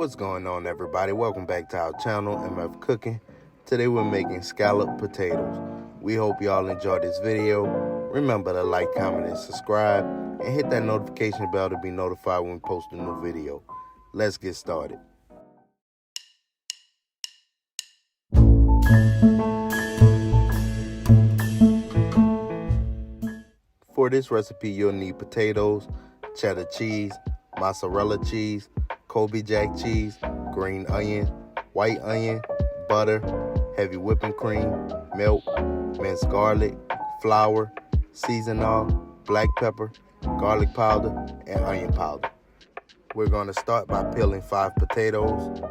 What's going on, everybody? Welcome back to our channel, MF Cooking. Today we're making scalloped potatoes. We hope y'all enjoy this video. Remember to like, comment, and subscribe, and hit that notification bell to be notified when we post a new video. Let's get started. For this recipe, you'll need potatoes, cheddar cheese, mozzarella cheese, Colby jack cheese, green onion, white onion, butter, heavy whipping cream, milk, minced garlic, flour, seasoning, black pepper, garlic powder, and onion powder. We're going to start by peeling 5 potatoes.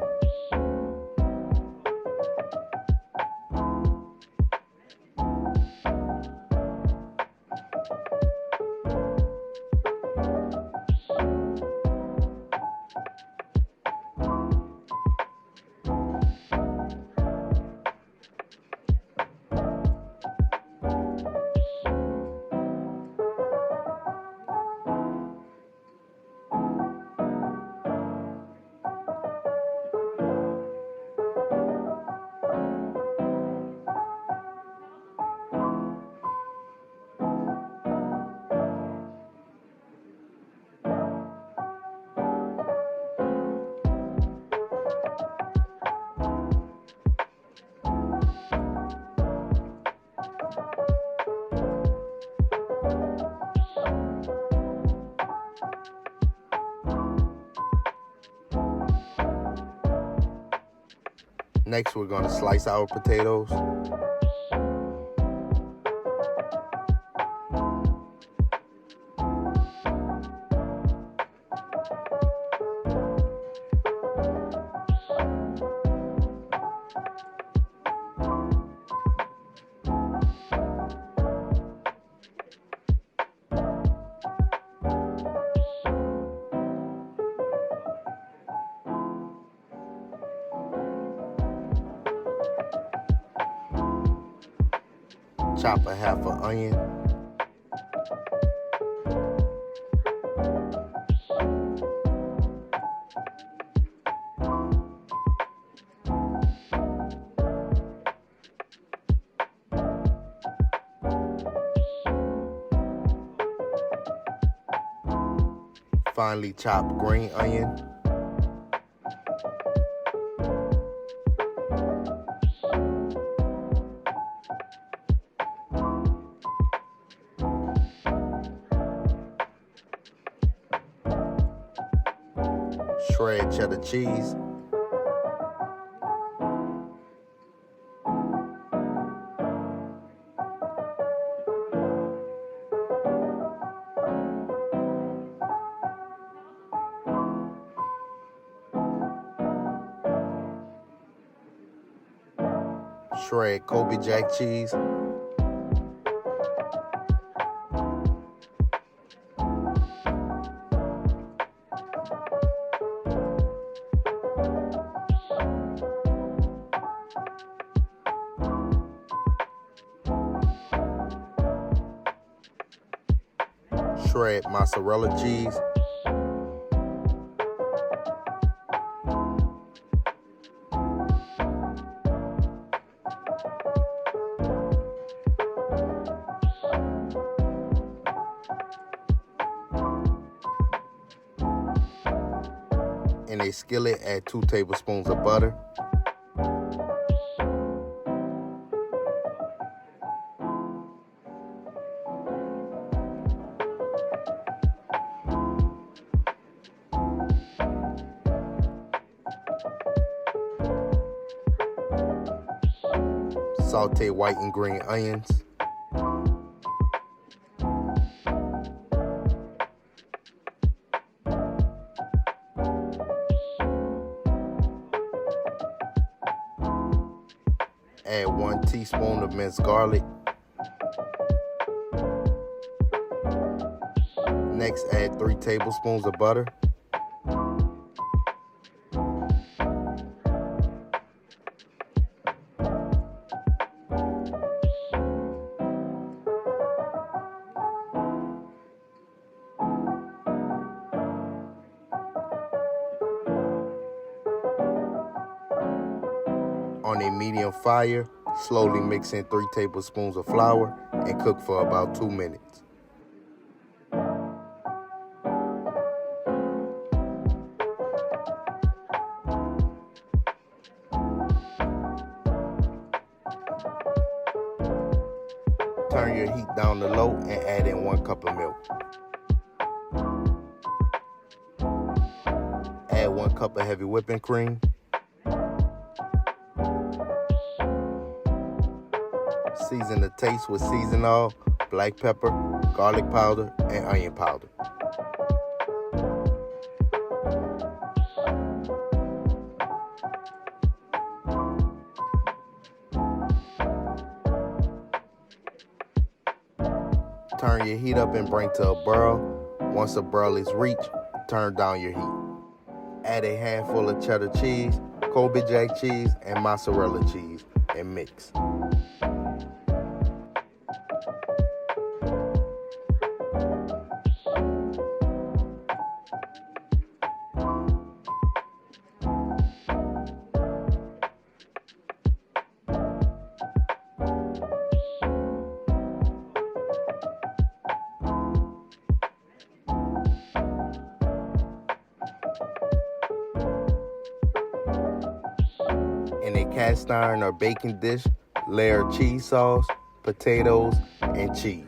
Next, we're going to slice our potatoes. Chop a half an onion. Finely chop green onion. Shred cheddar cheese. Shred Colby jack cheese. Shred mozzarella cheese. In a skillet, add 2 tablespoons of butter. Sauté white and green onions. Add 1 teaspoon of minced garlic. Next, add 3 tablespoons of butter. On a medium fire, slowly mix in 3 tablespoons of flour and cook for about 2 minutes. Turn your heat down to low and add in 1 cup of milk. Add 1 cup of heavy whipping cream. Season to taste with seasonal, black pepper, garlic powder, and onion powder. Turn your heat up and bring to a boil. Once a boil is reached, turn down your heat. Add a handful of cheddar cheese, Colby jack cheese, and mozzarella cheese, and mix. In a cast iron or baking dish, layer cheese sauce, potatoes, and cheese.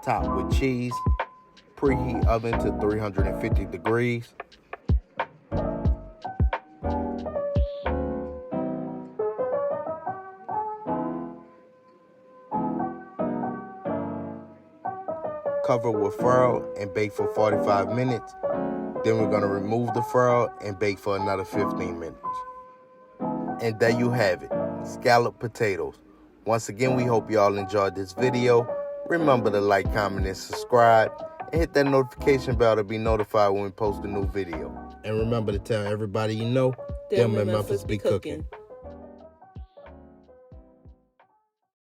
Top with cheese. Preheat oven to 350 degrees. Cover with foil and bake for 45 minutes. Then we're going to remove the foil and bake for another 15 minutes. And there you have it, scalloped potatoes. Once again, we hope y'all enjoyed this video. Remember to like, comment, and subscribe. And hit that notification bell to be notified when we post a new video. And remember to tell everybody you know, them in Memphis be cooking.